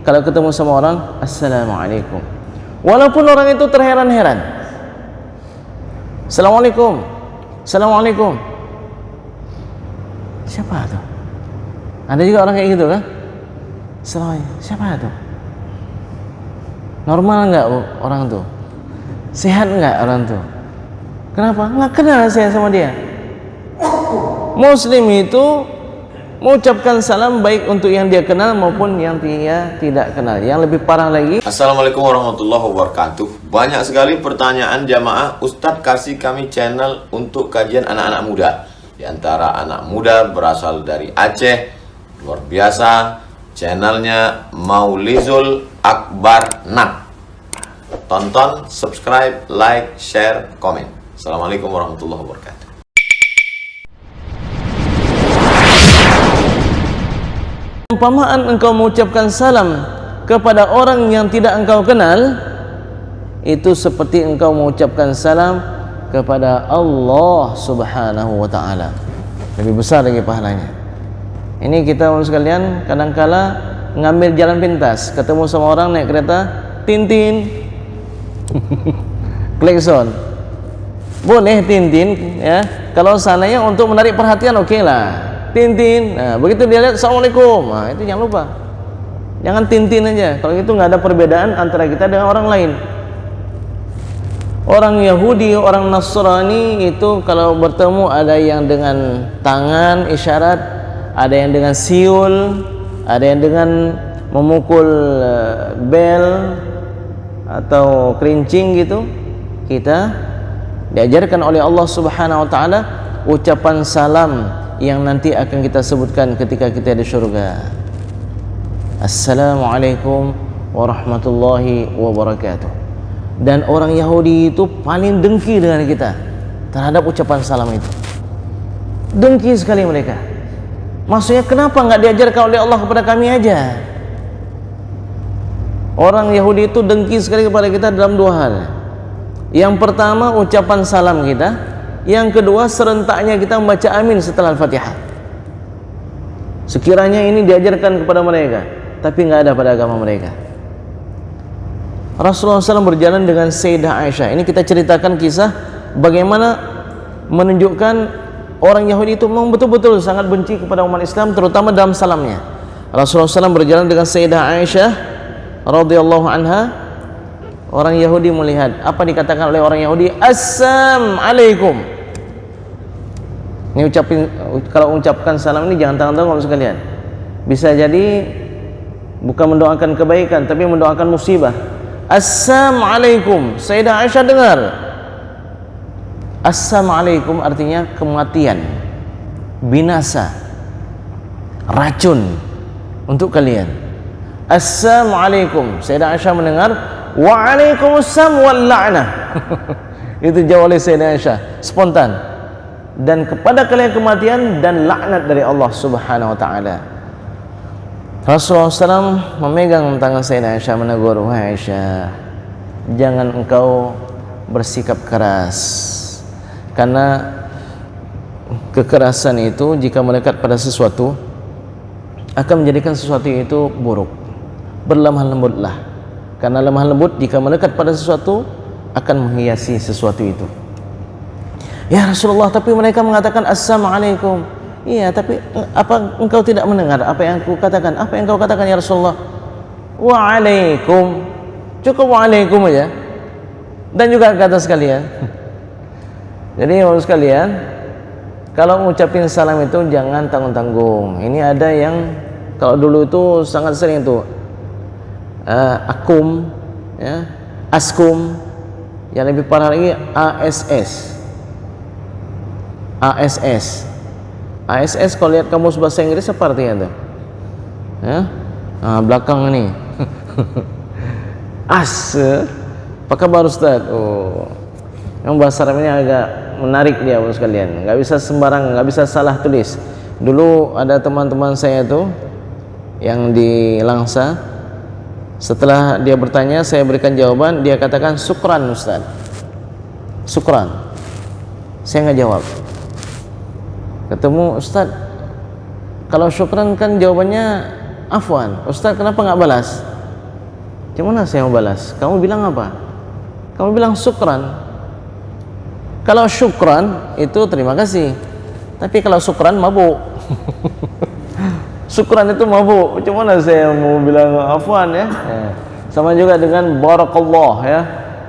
kalau ketemu sama orang, assalamualaikum. Walaupun orang itu terheran-heran. Assalamualaikum. Assalamualaikum. Siapa itu? Ada juga orang kayak gitu kan? Assalamualaikum. Siapa itu? Normal enggak orang tuh? Sehat enggak orang tuh? Kenapa? Enggak kenal saya sama dia. Muslim itu mengucapkan salam baik untuk yang dia kenal maupun yang dia tidak kenal. Yang lebih parah lagi. Assalamualaikum warahmatullahi wabarakatuh. Banyak sekali pertanyaan jamaah. Ustadz kasih kami channel untuk kajian anak-anak muda. Di antara anak muda berasal dari Aceh. Luar biasa. Channelnya Maulizul Akbar Nab. Tonton, subscribe, like, share, komen. Assalamualaikum warahmatullahi wabarakatuh. Umpamaan engkau mengucapkan salam kepada orang yang tidak engkau kenal, itu seperti engkau mengucapkan salam kepada Allah Subhanahu wa ta'ala. Lebih besar lagi pahalanya. Ini kita sekalian kadangkala ngambil jalan pintas, ketemu sama orang naik kereta, tintin klakson. Boleh tintin ya, kalau sananya untuk menarik perhatian oke lah. Tintin, nah begitu dia lihat assalamualaikum, nah itu jangan lupa, jangan tintin aja. Kalau itu nggak ada perbedaan antara kita dengan orang lain. Orang Yahudi, orang Nasrani itu kalau bertemu ada yang dengan tangan isyarat, ada yang dengan siul, ada yang dengan memukul bel atau kerincing gitu. Kita diajarkan oleh Allah Subhanahu wa ta'ala ucapan salam yang nanti akan kita sebutkan ketika kita di surga. Assalamualaikum warahmatullahi wabarakatuh. Dan orang Yahudi itu paling dengki dengan kita terhadap ucapan salam itu. Dengki sekali mereka. Maksudnya kenapa nggak diajarkan oleh Allah kepada kami aja? Orang Yahudi itu dengki sekali kepada kita dalam dua hal. Yang pertama ucapan salam kita. Yang kedua serentaknya kita membaca amin setelah Al-Fatihah. Sekiranya ini diajarkan kepada mereka, tapi nggak ada pada agama mereka. Rasulullah SAW berjalan dengan Sayyidah Aisyah. Ini kita ceritakan kisah bagaimana menunjukkan orang Yahudi itu memang betul-betul sangat benci kepada umat Islam, terutama dalam salamnya. Rasulullah SAW berjalan dengan Sayyidah Aisyah radhiyallahu anha. Orang Yahudi melihat apa dikatakan oleh orang Yahudi, Assalamualaikum. Ini kalau ucapkan salam ini jangan tanggung-tanggung sekalian. Bisa jadi bukan mendoakan kebaikan tapi mendoakan musibah. Assalamualaikum. Sayyidah Aisyah dengar. Assalamualaikum artinya kematian, binasa, racun untuk kalian. Assalamualaikum. Sayyidah Aisyah mendengar, waalaikumsalam wal la'nah. Itu jawab oleh Sayyidah Aisyah spontan. Dan kepada kalian kematian dan laknat dari Allah Subhanahu wa ta'ala. Rasulullah SAW memegang tangan Sayyidah Aisyah menegur, wahai Aisyah, jangan engkau bersikap keras, karena kekerasan itu jika melekat pada sesuatu akan menjadikan sesuatu itu buruk. Berlemah lembutlah, karena lemah lembut jika melekat pada sesuatu akan menghiasi sesuatu itu. Ya Rasulullah, tapi mereka mengatakan Assalamualaikum. Iya, tapi apa engkau tidak mendengar apa yang aku katakan? Apa yang engkau katakan ya Rasulullah? Waalaikum. Cukup waalaikum aja. Dan juga kata sekalian. Jadi harus sekalian, kalau mengucapin salam itu jangan tanggung-tanggung. Ini ada yang kalau dulu itu sangat sering tuh akum, ya, askum, yang lebih parah lagi ASS. ASS kalau lihat kamus bahasa Inggris apa artinya tuh? Ya? Nah, belakang ini. Apa kabar Ustaz? Oh, yang bahasa Arab ini agak menarik dia sekalian. Nggak bisa sembarang, nggak bisa salah tulis. Dulu ada teman-teman saya tuh yang di Langsa. Setelah dia bertanya, saya berikan jawaban. Dia katakan syukran Ustaz. Syukran. Saya nggak jawab. Ketemu Ustaz, kalau syukran kan jawabannya afwan. Ustaz kenapa nggak balas? Macam mana saya mau balas? Kamu bilang apa? Kamu bilang syukran. Kalau syukran itu terima kasih. Tapi kalau syukran mabuk. Syukran itu mabuk. Macam mana saya mau bilang afwan ya? Sama juga dengan barakallah ya.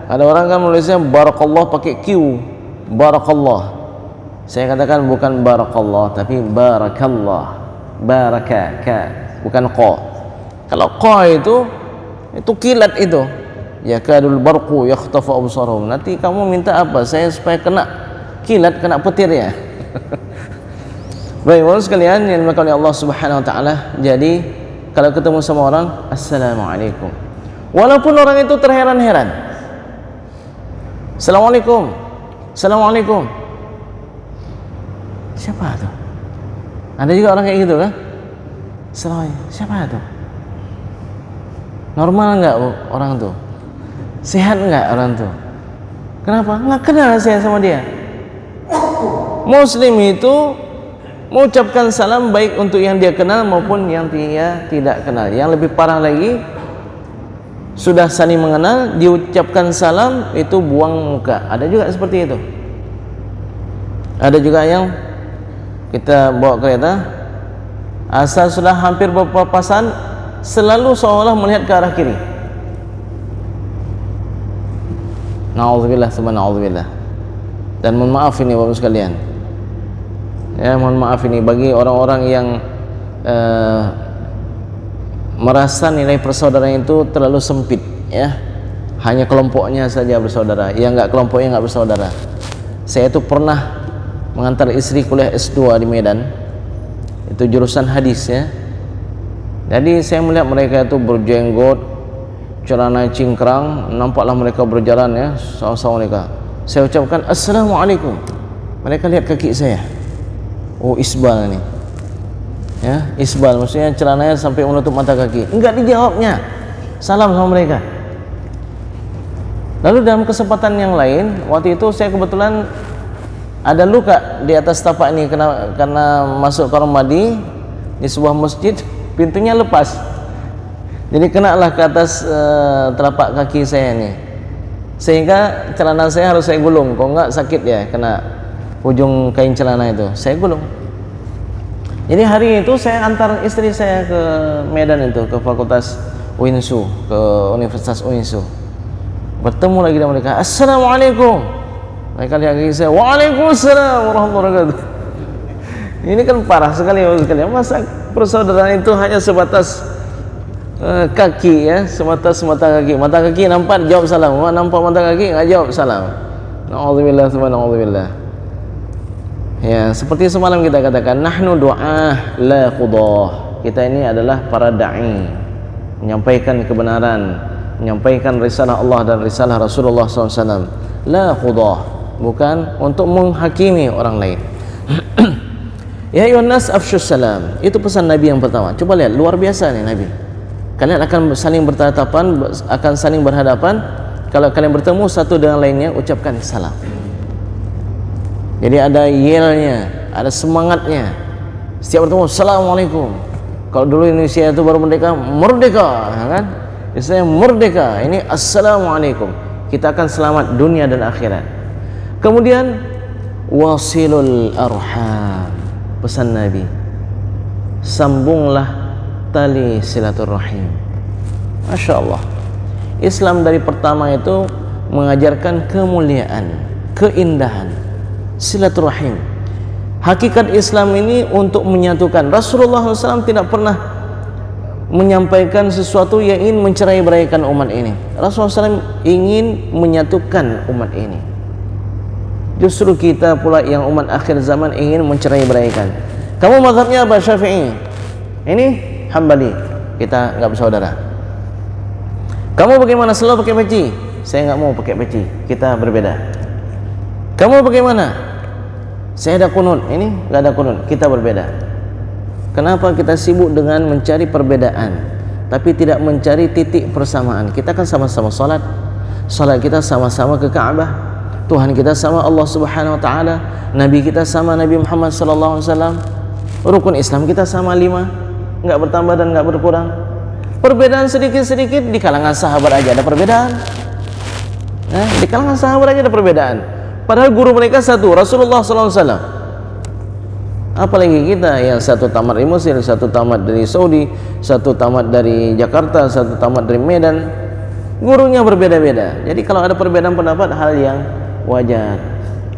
Ada orang kan menulisnya barakallah pakai Q. Barakallah. Saya katakan bukan barakallah tapi barakallah. Baraka ka, bukan qa. Kalau qa itu kilat itu. Ya kadul barqu yakhtafu absarahum. Nanti kamu minta apa? Saya supaya kena kilat, kena petir ya. Baik, warahmatullahi sekalian yang dimuliakan oleh Allah Subhanahu wa taala. Jadi, kalau ketemu sama orang, assalamualaikum. Walaupun orang itu terheran-heran. Assalamualaikum. Assalamualaikum. Siapa itu? Ada juga orang kayak gitu kan? Assalamualaikum. Siapa itu? Normal enggak orang tuh? Sehat enggak orang tuh? Kenapa? Enggak kenal saya sama dia. Muslim itu mengucapkan salam baik untuk yang dia kenal maupun yang dia tidak kenal. Yang lebih parah lagi, sudah saling mengenal, diucapkan salam itu buang muka. Ada juga seperti itu. Ada juga yang kita bawa kereta, asal sudah hampir berpapasan, selalu seolah melihat ke arah kiri. Na'udzubillah, subhanallah. Dan mohon maaf ini Bapak sekalian. Ya, mohon maaf ini bagi orang-orang yang merasa nilai persaudaraan itu terlalu sempit ya. Hanya kelompoknya saja bersaudara. Yang enggak kelompoknya enggak bersaudara. Saya itu pernah mengantar istri kuliah S2 di Medan. Itu jurusan hadis ya. Jadi saya melihat mereka itu berjenggot, celana cingkrang, nampaklah mereka berjalan ya, sama-sama mereka. Saya ucapkan assalamualaikum. Mereka lihat kaki saya. Oh, isbal nih. Ya, isbal maksudnya celananya sampai menutup mata kaki. Enggak dijawabnya. Salam sama mereka. Lalu dalam kesempatan yang lain, waktu itu saya kebetulan ada luka di atas tapak ini karena masuk kamar mandi di sebuah masjid, pintunya lepas. Jadi kenalah ke atas telapak kaki saya ini. Sehingga celana saya harus saya gulung, kalau enggak sakit ya kena ujung kain celana itu. Saya gulung. Jadi hari itu saya antar istri saya ke Medan itu, ke Fakultas UINSU, ke Universitas UINSU. Bertemu lagi dengan mereka. Assalamualaikum. Mereka lihat kaki saya. Waalaikumsalam warahmatullahi wabarakatuh. Ini kan parah sekali sekalian. Masa persaudaraan itu hanya sebatas kaki ya, sebatas mata kaki. Mata kaki nampak jawab salam. Nampak mata kaki enggak jawab salam. Na'udzubillah, subhanallah. Ya, seperti semalam kita katakan, nahnu du'ah la qudah. Kita ini adalah para dai, menyampaikan kebenaran, menyampaikan risalah Allah dan risalah Rasulullah SAW. La qudah, bukan untuk menghakimi orang lain. Ya ayuhan nas afsyus salam. Itu pesan Nabi yang pertama. Coba lihat, luar biasa nih Nabi. Kalian akan saling bertatapan, akan saling berhadapan. Kalau kalian bertemu satu dengan lainnya, ucapkan salam. Jadi ada yelnya, ada semangatnya. Setiap bertemu, assalamualaikum. Kalau dulu Indonesia itu baru merdeka, merdeka, kan? Istilahnya merdeka. Ini assalamualaikum. Kita akan selamat dunia dan akhirat. Kemudian wasilul arham. Pesan Nabi, sambunglah tali silaturahim. Masya Allah. Islam dari pertama itu mengajarkan kemuliaan, keindahan silaturahim. Hakikat Islam ini untuk menyatukan. Rasulullah SAW tidak pernah menyampaikan sesuatu yang ingin mencerai-beraikan umat ini. Rasulullah SAW ingin menyatukan umat ini. Justru kita pula yang umat akhir zaman ingin mencerai-beraikan. Kamu mazhabnya apa? Syafi'i. Ini Hambali. Kita enggak bersaudara. Kamu bagaimana? Selalu pakai peci. Saya enggak mau pakai peci. Kita berbeda. Kamu bagaimana? Saya ada kunut. Ini enggak ada kunut. Kita berbeda. Kenapa kita sibuk dengan mencari perbedaan tapi tidak mencari titik persamaan? Kita kan sama-sama salat. Salat kita sama-sama ke Ka'bah. Tuhan kita sama Allah Subhanahu wa taala, Nabi kita sama Nabi Muhammad sallallahu alaihi wasallam. Rukun Islam kita sama 5, enggak bertambah dan enggak berkurang. Perbedaan sedikit-sedikit di kalangan sahabat aja ada perbedaan. Di kalangan sahabat aja ada perbedaan. Padahal guru mereka satu, Rasulullah SAW. Apalagi kita yang satu tamat dari Mesir, satu tamat dari Saudi, satu tamat dari Jakarta, satu tamat dari Medan. Gurunya berbeda-beda. Jadi kalau ada perbedaan pendapat, hal yang wajar.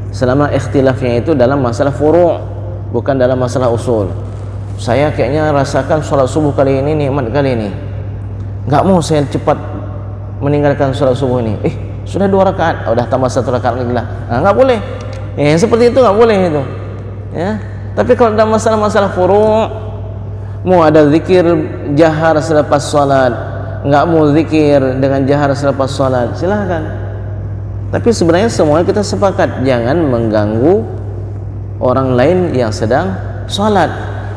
Selama ikhtilafnya itu dalam masalah furu', bukan dalam masalah usul. Saya kayaknya rasakan sholat subuh kali ini nikmat kali ini. Nggak mau saya cepat meninggalkan sholat subuh ini. Sudah 2 rakaat, udah tambah 1 rakaat lagi lah. Nggak boleh. Seperti itu nggak boleh itu. Ya. Tapi kalau dalam masalah-masalah furu', mau ada zikir jahar selepas sholat, nggak mau zikir dengan jahar selepas sholat, silahkan. Tapi sebenarnya semuanya kita sepakat jangan mengganggu orang lain yang sedang sholat.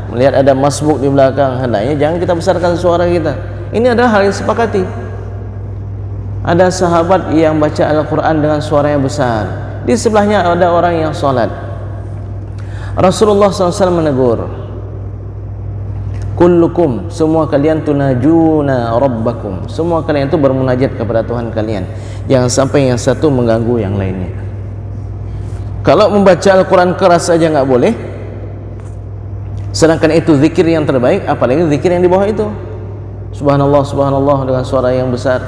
Melihat ada masbuk di belakang, hendaknya jangan kita besarkan suara kita. Ini adalah hal yang sepakati. Ada sahabat yang baca Al-Quran dengan suara yang besar, di sebelahnya ada orang yang sholat. Rasulullah SAW menegur, kullukum, semua kalian tunajuna rabbakum, semua kalian itu bermunajat kepada Tuhan kalian. Jangan sampai yang satu mengganggu yang lainnya. Kalau membaca Al-Quran keras saja nggak boleh, sedangkan itu zikir yang terbaik, apalagi zikir yang di bawah itu. Subhanallah, subhanallah dengan suara yang besar,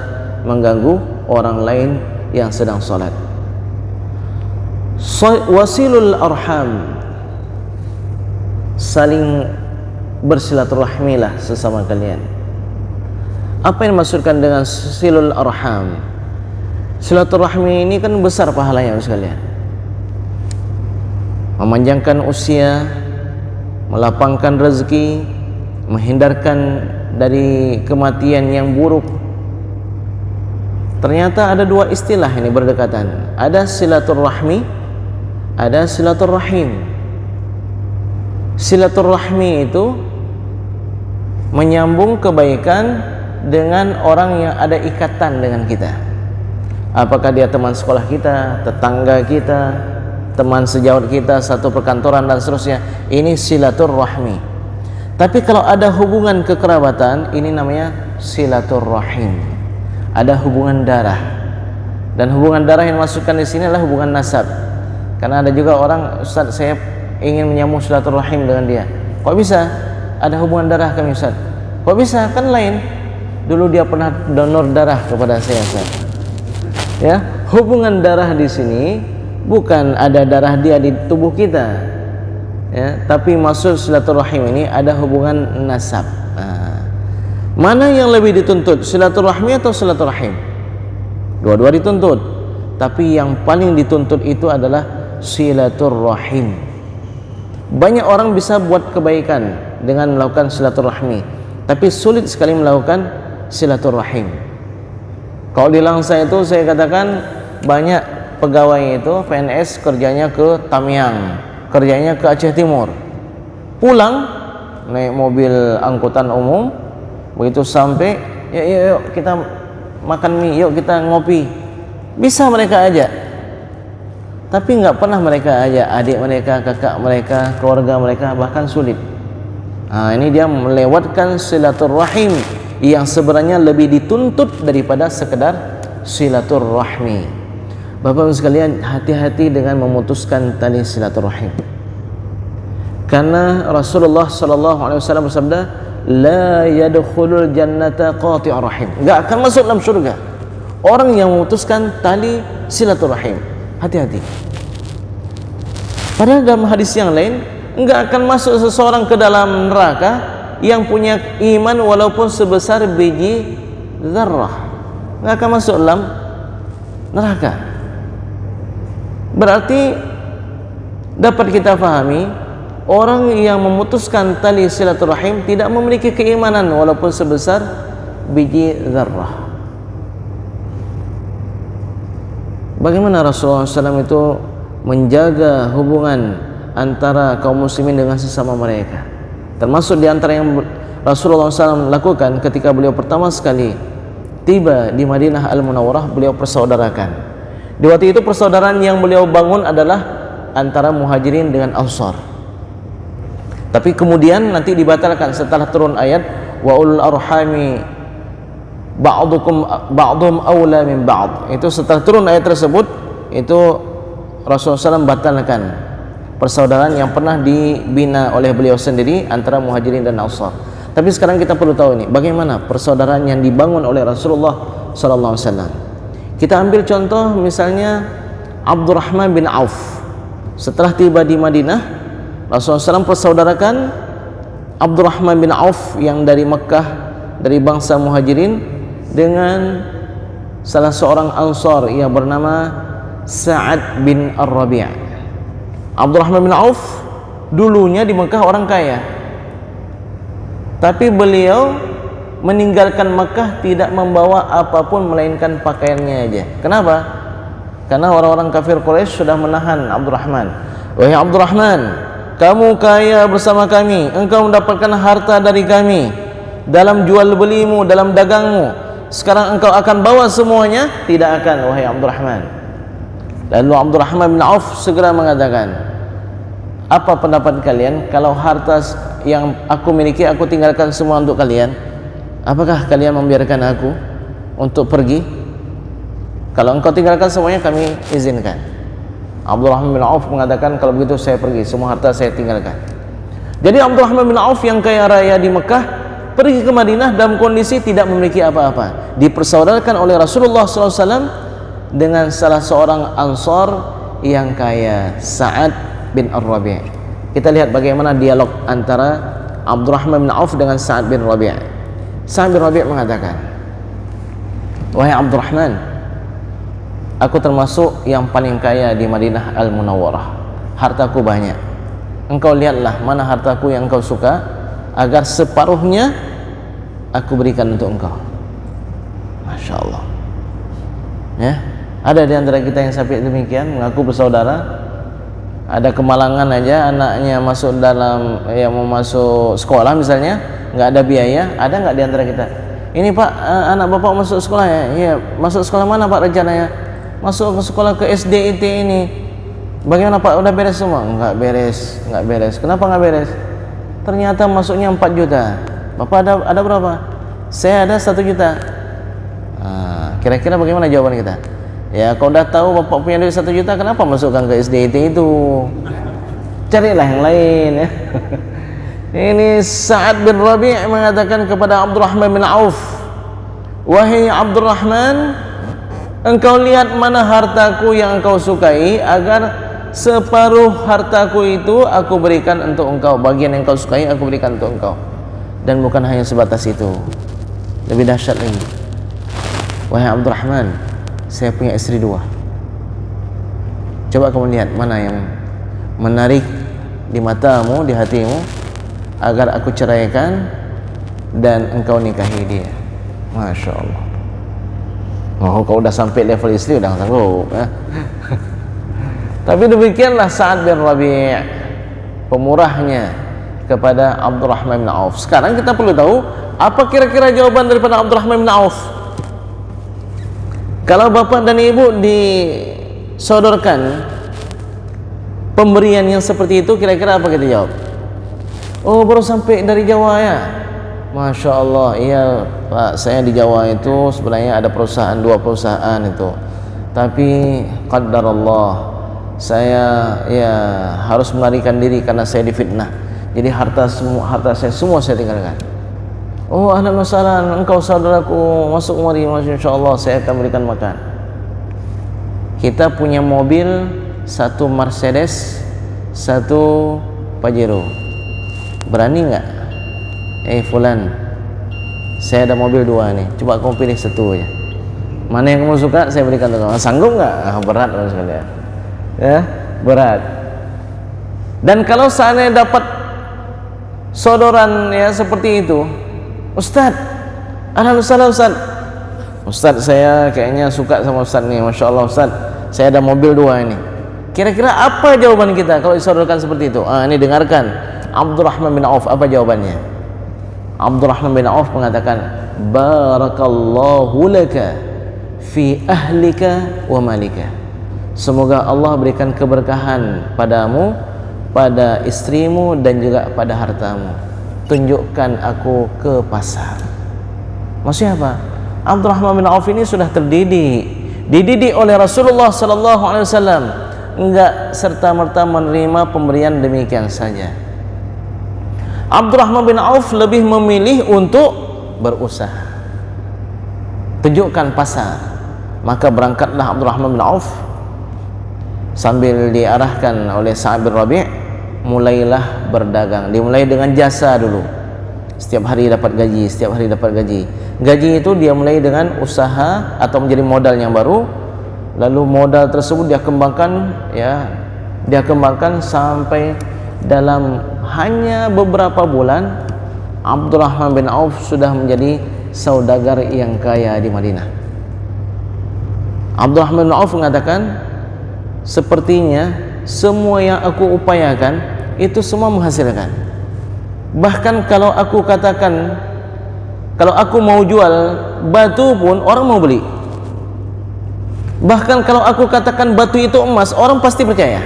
mengganggu orang lain yang sedang sholat. Wasilul arham, saling bersilaturahmilah sesama kalian. Apa yang dimaksudkan dengan silul arham? Silaturahmi ini kan besar pahalanya sekalian. Memanjangkan usia, melapangkan rezeki, menghindarkan dari kematian yang buruk. Ternyata ada 2 istilah ini berdekatan. Ada silaturahmi, ada silaturahim. Silaturahmi itu menyambung kebaikan dengan orang yang ada ikatan dengan kita. Apakah dia teman sekolah kita, tetangga kita, teman sejawat kita, satu perkantoran dan seterusnya. Ini silaturahmi. Tapi kalau ada hubungan kekerabatan, ini namanya silaturahim. Ada hubungan darah. Dan hubungan darah yang dimasukkan di sini adalah hubungan nasab. Karena ada juga orang, Ustaz, saya ingin menyambung silaturahim dengan dia. Kok bisa? Ada hubungan darah kami, Ustaz. Kok bisa? Kan lain. Dulu dia pernah donor darah kepada saya, Ustaz. Ya, hubungan darah di sini bukan ada darah dia di tubuh kita. Ya, tapi maksud silaturahim ini ada hubungan nasab. Mana yang lebih dituntut, silaturahmi atau silaturahim? Dua-dua dituntut, tapi yang paling dituntut itu adalah silaturahim. Banyak orang bisa buat kebaikan dengan melakukan silaturahmi, tapi sulit sekali melakukan silaturahim. Kalau di Langsa itu saya katakan banyak pegawai itu PNS kerjanya ke Tamiang, kerjanya ke Aceh Timur, pulang naik mobil angkutan umum, begitu sampai yuk kita makan mie, yuk kita ngopi, bisa mereka ajak, tapi nggak pernah mereka ajak adik mereka, kakak mereka, keluarga mereka, bahkan sulit. Ini dia melewatkan silaturahim yang sebenarnya lebih dituntut daripada sekedar silaturahmi. Bapak-Ibu sekalian, hati-hati dengan memutuskan tali silaturahim. Karena Rasulullah SAW bersabda, la yadkhulul jannata qati'ur rahim. Enggak akan masuk dalam surga orang yang memutuskan tali silaturahim. Hati-hati. Padahal dalam hadis yang lain, enggak akan masuk seseorang ke dalam neraka yang punya iman walaupun sebesar biji zarrah. Enggak akan masuk dalam neraka. Berarti dapat kita fahami, orang yang memutuskan tali silaturahim tidak memiliki keimanan walaupun sebesar biji zarrah. Bagaimana Rasulullah SAW itu menjaga hubungan antara kaum muslimin dengan sesama mereka? Termasuk di antara yang Rasulullah SAW lakukan ketika beliau pertama sekali tiba di Madinah Al-Munawwarah, beliau persaudarakan. Di waktu itu persaudaraan yang beliau bangun adalah antara Muhajirin dengan Ansar. Tapi kemudian nanti dibatalkan setelah turun ayat wa ulul arhami ba'dhum aula min ba'd. Itu setelah turun ayat tersebut, itu Rasulullah SAW batalkan persaudaraan yang pernah dibina oleh beliau sendiri antara Muhajirin dan Ansar. Tapi sekarang kita perlu tahu ini, bagaimana persaudaraan yang dibangun oleh Rasulullah SAW. Kita ambil contoh misalnya Abdurrahman bin Auf. Setelah tiba di Madinah, Rasulullah SAW persaudarakan Abdurrahman bin Auf yang dari Mekah, dari bangsa Muhajirin, dengan salah seorang Ansar yang bernama Sa'ad bin Ar-Rabi'. Abdurrahman bin Auf dulunya di Mekah orang kaya, tapi beliau meninggalkan Mekah tidak membawa apapun melainkan pakaiannya aja. Kenapa? Karena orang-orang kafir Quraisy sudah menahan Abdurrahman. Wahai Abdurrahman, kamu kaya bersama kami, engkau mendapatkan harta dari kami dalam jual belimu, dalam dagangmu. Sekarang engkau akan bawa semuanya? Tidak akan, wahai Abdurrahman. Lalu Abdurrahman bin Auf segera mengatakan, apa pendapat kalian kalau harta yang aku miliki aku tinggalkan semua untuk kalian? Apakah kalian membiarkan aku untuk pergi? Kalau engkau tinggalkan semuanya, kami izinkan. Abdurrahman bin Auf mengatakan, kalau begitu saya pergi, semua harta saya tinggalkan. Jadi Abdurrahman bin Auf yang kaya raya di Mekah pergi ke Madinah dalam kondisi tidak memiliki apa-apa, dipersaudarakan oleh Rasulullah SAW dengan salah seorang Ansar yang kaya, Sa'ad bin Ar-Rabi'. Kita lihat bagaimana dialog antara Abdurrahman bin Auf dengan Sa'ad bin Rabi'. Sa'ad bin Rabi' mengatakan, wahai Abdurrahman, aku termasuk yang paling kaya di Madinah Al-Munawwarah, hartaku banyak. Engkau lihatlah mana hartaku yang engkau suka, agar separuhnya aku berikan untuk engkau. Masya Allah. Ya, ada di antara kita yang sampai demikian, mengaku bersaudara. Ada kemalangan aja, anaknya masuk dalam, ya mau masuk sekolah misalnya, nggak ada biaya. Ada nggak di antara kita? Ini Pak, anak bapak masuk sekolah ya? Iya, masuk sekolah mana Pak rencananya? Masuk ke sekolah ke SDIT ini. Bagaimana Pak? Udah beres semua? Nggak beres, nggak beres. Kenapa nggak beres? Ternyata masuknya 4 juta. Bapak ada berapa? Saya ada 1 juta. Kira-kira bagaimana jawaban kita? Ya, kalau udah tahu bapak punya duit 1 juta, kenapa masukkan ke SDIT itu? Carilah yang lain ya. Ini Sa'ad bin Rabi' mengatakan kepada Abdurrahman bin Auf, wahai Abdurrahman, engkau lihat mana hartaku yang engkau sukai, agar separuh hartaku itu aku berikan untuk engkau. Bagian yang engkau sukai aku berikan untuk engkau. Dan bukan hanya sebatas itu, lebih dahsyat lagi. Wahai Abdurrahman, saya punya istri 2. Coba kamu lihat mana yang menarik di matamu, di hatimu, agar aku ceraikan dan engkau nikahi dia. Masya Allah. Oh, kalau udah sampai level istri udah sanggup ya. Tapi demikianlah Sa'ad bin Rabi', pemurahnya kepada Abdurrahman bin Auf. Sekarang kita perlu tahu apa kira-kira jawaban daripada Abdurrahman bin Auf. Kalau bapak dan ibu disodorkan pemberian yang seperti itu, kira-kira apa kita jawab? Oh, baru sampai dari Jawa ya? Masya Allah, iya Pak, saya di Jawa itu sebenarnya ada perusahaan, 2 perusahaan itu. Tapi qadarullah, saya ya harus melarikan diri karena saya difitnah. Jadi harta saya semua saya tinggalkan. Oh, ahlan wa sahlan, engkau saudaraku, masuk mari, insyaallah saya akan berikan makan. Kita punya mobil, 1 Mercedes, 1 Pajero. Berani nggak? Fulan, saya ada mobil 2 nih, coba kamu pilih 1 aja. Mana yang kamu suka, saya berikan untuk kamu. Sanggup nggak? Berat sekalian. Ya, berat. Dan kalau seandainya dapat sodoran ya seperti itu, Ustaz, alhamdulillah Ustaz, saya kayaknya suka sama Ustaz nih, Masya Allah Ustaz, saya ada mobil 2 ini. Kira-kira apa jawaban kita kalau disodorkan seperti itu? Ini dengarkan Abdurrahman bin Auf, apa jawabannya? Abdurrahman bin Auf mengatakan, barakallahu laka fi ahlika wa malika. Semoga Allah berikan keberkahan padamu, pada istrimu dan juga pada hartamu. Tunjukkan aku ke pasar. Maksudnya apa? Abdurrahman bin Auf ini sudah dididik oleh Rasulullah sallallahu alaihi wasallam, enggak serta-merta menerima pemberian demikian saja. Abdurrahman bin Auf lebih memilih untuk berusaha, tunjukkan pasar. Maka berangkatlah Abdurrahman bin Auf sambil diarahkan oleh Sa'ad bin Rabi', mulailah berdagang. Dimulai dengan jasa dulu, setiap hari dapat gaji, setiap hari dapat gaji. Gaji itu dia mulai dengan usaha atau menjadi modal yang baru, lalu modal tersebut dia kembangkan, ya, dia kembangkan sampai dalam hanya beberapa bulan Abdurrahman bin Auf sudah menjadi saudagar yang kaya di Madinah. Abdurrahman bin Auf mengatakan, sepertinya semua yang aku upayakan itu semua menghasilkan. Bahkan kalau aku katakan, kalau aku mau jual batu pun orang mau beli. Bahkan kalau aku katakan batu itu emas, orang pasti percaya.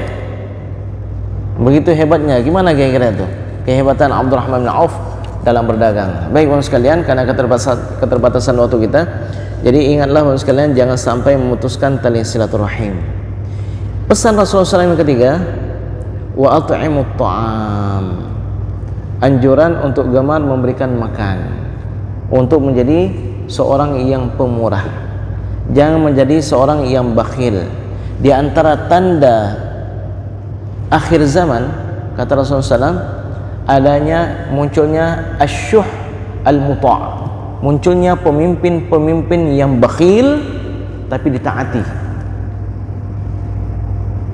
Begitu hebatnya. Gimana kira-kira itu kehebatan Abdurrahman bin Auf dalam berdagang? Baik teman sekalian, karena keterbatasan waktu kita, jadi ingatlah teman sekalian, jangan sampai memutuskan tali silaturahim. Pesan Rasulullah SAW yang ketiga, wa at'imut ta'am, anjuran untuk gemar memberikan makan, untuk menjadi seorang yang pemurah, jangan menjadi seorang yang bakhil. Di antara tanda akhir zaman, kata Rasulullah SAW, adanya munculnya asyuh al-muta', munculnya pemimpin-pemimpin yang bakhil tapi ditaati.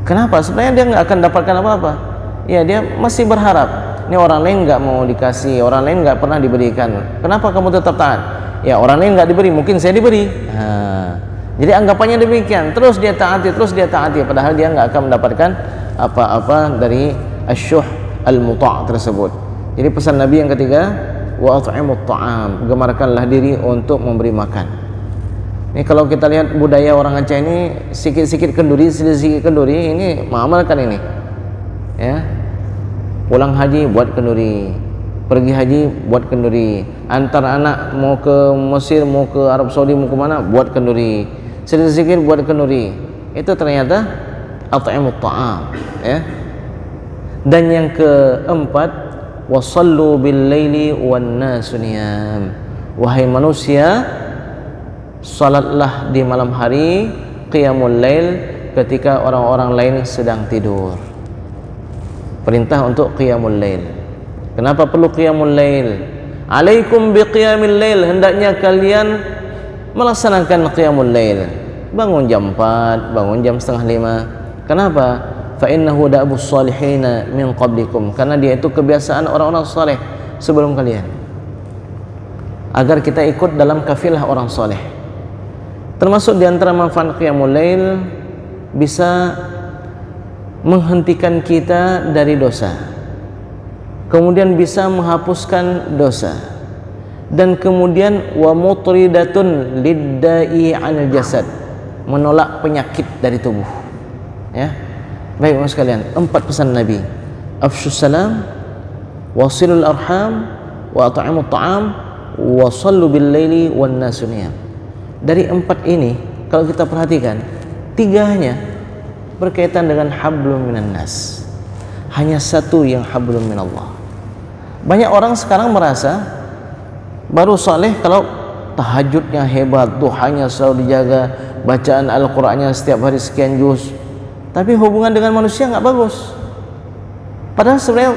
Kenapa? Sebenarnya dia nggak akan dapatkan apa-apa. Ya, dia masih berharap. Ini orang lain nggak mau dikasih, orang lain nggak pernah diberikan. Kenapa kamu tetap taat? Ya, orang lain nggak diberi, mungkin saya diberi. Jadi anggapannya demikian. Terus dia taati, padahal dia nggak akan mendapatkan apa-apa dari asyuh al-muta' tersebut. Jadi pesan Nabi yang ketiga, wa at'imut ta'am, gemarkanlah diri untuk memberi makan. Ini kalau kita lihat budaya orang Aceh ini, sikit-sikit kenduri, ini mengamalkan ini. Ya. Pulang haji buat kenduri, pergi haji buat kenduri, antar anak mau ke Mesir, mau ke Arab Saudi, mau ke mana, buat kenduri. Sedikit-sedikit buat kenduri. Itu ternyata at'imut ta'am, ya. Dan yang keempat, wasallu bil laili wan nasu niyam. Wahai manusia, salatlah di malam hari, qiyamul lail, ketika orang-orang lain sedang tidur. Perintah untuk qiyamul lail. Kenapa perlu qiyamul lail? Alaikum biqiyamil lail, hendaknya kalian melaksanakan qiyamul lail. Bangun jam 4, bangun jam setengah 5. Kenapa? Fa innahu da'bus salihina min qablikum, karena dia itu kebiasaan orang-orang saleh sebelum kalian, agar kita ikut dalam kafilah orang saleh. Termasuk di antara manfaat qiyamul lail, bisa menghentikan kita dari dosa, kemudian bisa menghapuskan dosa, dan kemudian wa mutridatun lidda'i 'anil jasad, menolak penyakit dari tubuh. Ya. Baik teman sekalian, 4 pesan Nabi: afshus salam, wasilul arham, wa at'imut ta'am, wa sallu bil laili wan nasu niyam. Dari 4 ini, kalau kita perhatikan, 3-nya berkaitan dengan hablum minan nas. Hanya 1 yang hablum minallah. Banyak orang sekarang merasa baru saleh kalau tahajudnya hebat, duhanya selalu dijaga, bacaan Al-Qur'annya setiap hari sekian juz, tapi hubungan dengan manusia nggak bagus. Padahal sebenarnya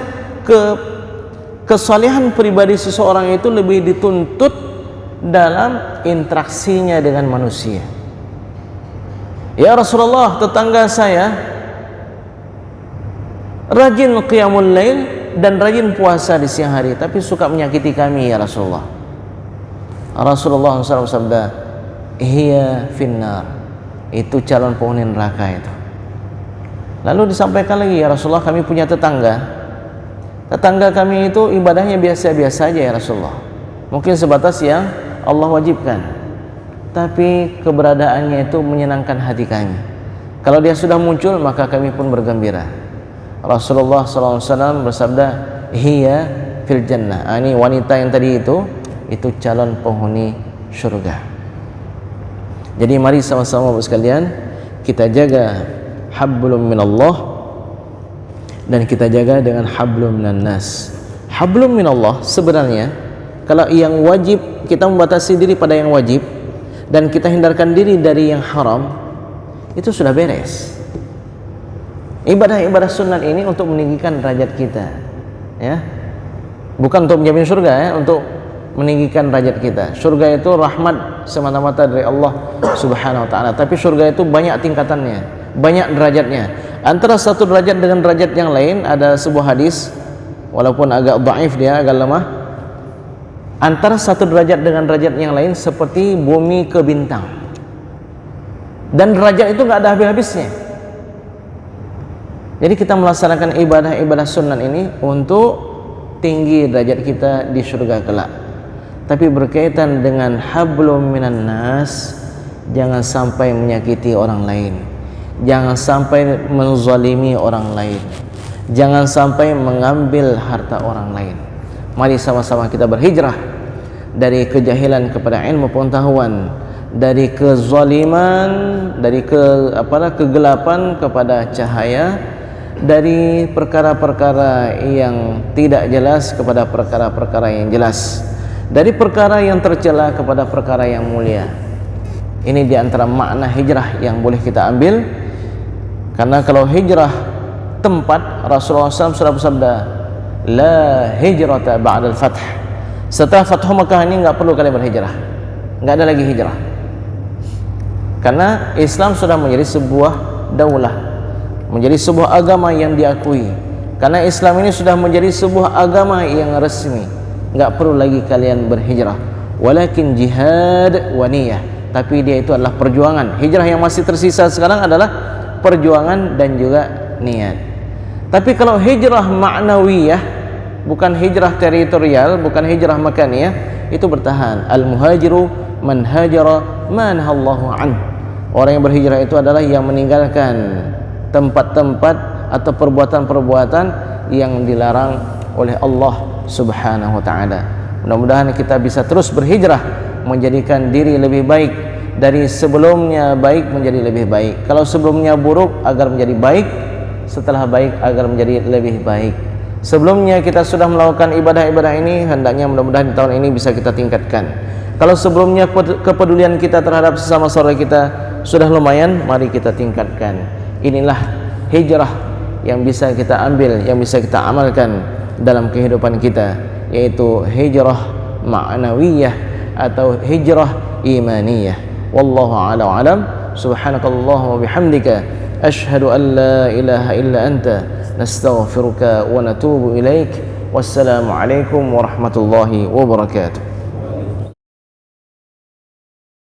kesalehan pribadi seseorang itu lebih dituntut dalam interaksinya dengan manusia. Ya Rasulullah, tetangga saya rajin qiyamul lail dan rajin puasa di siang hari, tapi suka menyakiti kami ya Rasulullah. Rasulullah SAW bersabda, hiya finnar, itu calon penghuni neraka itu. Lalu disampaikan lagi, ya Rasulullah, kami punya tetangga kami itu ibadahnya biasa-biasa aja ya Rasulullah, mungkin sebatas yang Allah wajibkan, tapi keberadaannya itu menyenangkan hati kami. Kalau dia sudah muncul, maka kami pun bergembira. Rasulullah SAW bersabda, hiya fil jannah. Ini wanita yang tadi itu calon penghuni surga. Jadi mari sama-sama Bapak sekalian kita jaga hablum minallah dan kita jaga dengan hablum minan nas. Hablum minallah sebenarnya kalau yang wajib kita membatasi diri pada yang wajib dan kita hindarkan diri dari yang haram, itu sudah beres. Ibadah-ibadah sunat ini untuk meninggikan derajat kita, ya, bukan untuk menjamin surga, ya, untuk meninggikan derajat kita. Surga itu rahmat semata-mata dari Allah Subhanahu wa taala, tapi surga itu banyak tingkatannya, banyak derajatnya. Antara satu derajat dengan derajat yang lain ada sebuah hadis, walaupun agak dhaif, dia agak lemah. Antara satu derajat dengan derajat yang lain seperti bumi ke bintang, dan derajat itu nggak ada habis-habisnya. Jadi kita melaksanakan ibadah-ibadah sunnah ini untuk tinggi derajat kita di surga kelak. Tapi berkaitan dengan hablum minan nas, jangan sampai menyakiti orang lain, jangan sampai menzalimi orang lain, jangan sampai mengambil harta orang lain. Mari sama-sama kita berhijrah dari kejahilan kepada ilmu pengetahuan, dari kezaliman, dari kegelapan kepada cahaya, dari perkara-perkara yang tidak jelas kepada perkara-perkara yang jelas, dari perkara yang tercela kepada perkara yang mulia. Ini di antara makna hijrah yang boleh kita ambil. Karena kalau hijrah tempat, Rasulullah SAW sudah bersabda, la hijrata ba'dal fath. Setelah Fathu Makkah ini enggak perlu kalian berhijrah, enggak ada lagi hijrah. Karena Islam sudah menjadi sebuah daulah, menjadi sebuah agama yang diakui. Karena Islam ini sudah menjadi sebuah agama yang resmi, enggak perlu lagi kalian berhijrah. Walakin jihad wa niyah, tapi dia itu adalah perjuangan. Hijrah yang masih tersisa sekarang adalah perjuangan dan juga niat. Tapi kalau hijrah ma'nawiyah, bukan hijrah teritorial, bukan hijrah makaniyah, itu bertahan. Al-muhajiru man hajara ma nahallahu an. Orang yang berhijrah itu adalah yang meninggalkan tempat-tempat atau perbuatan-perbuatan yang dilarang oleh Allah Subhanahu wa taala. Mudah-mudahan kita bisa terus berhijrah, menjadikan diri lebih baik dari sebelumnya, baik menjadi lebih baik. Kalau sebelumnya buruk agar menjadi baik, setelah baik agar menjadi lebih baik. Sebelumnya kita sudah melakukan ibadah-ibadah ini, hendaknya mudah-mudahan di tahun ini bisa kita tingkatkan. Kalau sebelumnya kepedulian kita terhadap sesama saudara kita sudah lumayan, mari kita tingkatkan. Inilah hijrah yang bisa kita ambil, yang bisa kita amalkan dalam kehidupan kita, yaitu hijrah ma'nawiyah atau hijrah imaniyah. Wallahu a'lam wa a'lam. Subhanakallahumma wa bihamdika asyhadu an la ilaha illa anta nastaghfiruka wa natubu ilaik. Wassalamu alaikum warahmatullahi wabarakatuh.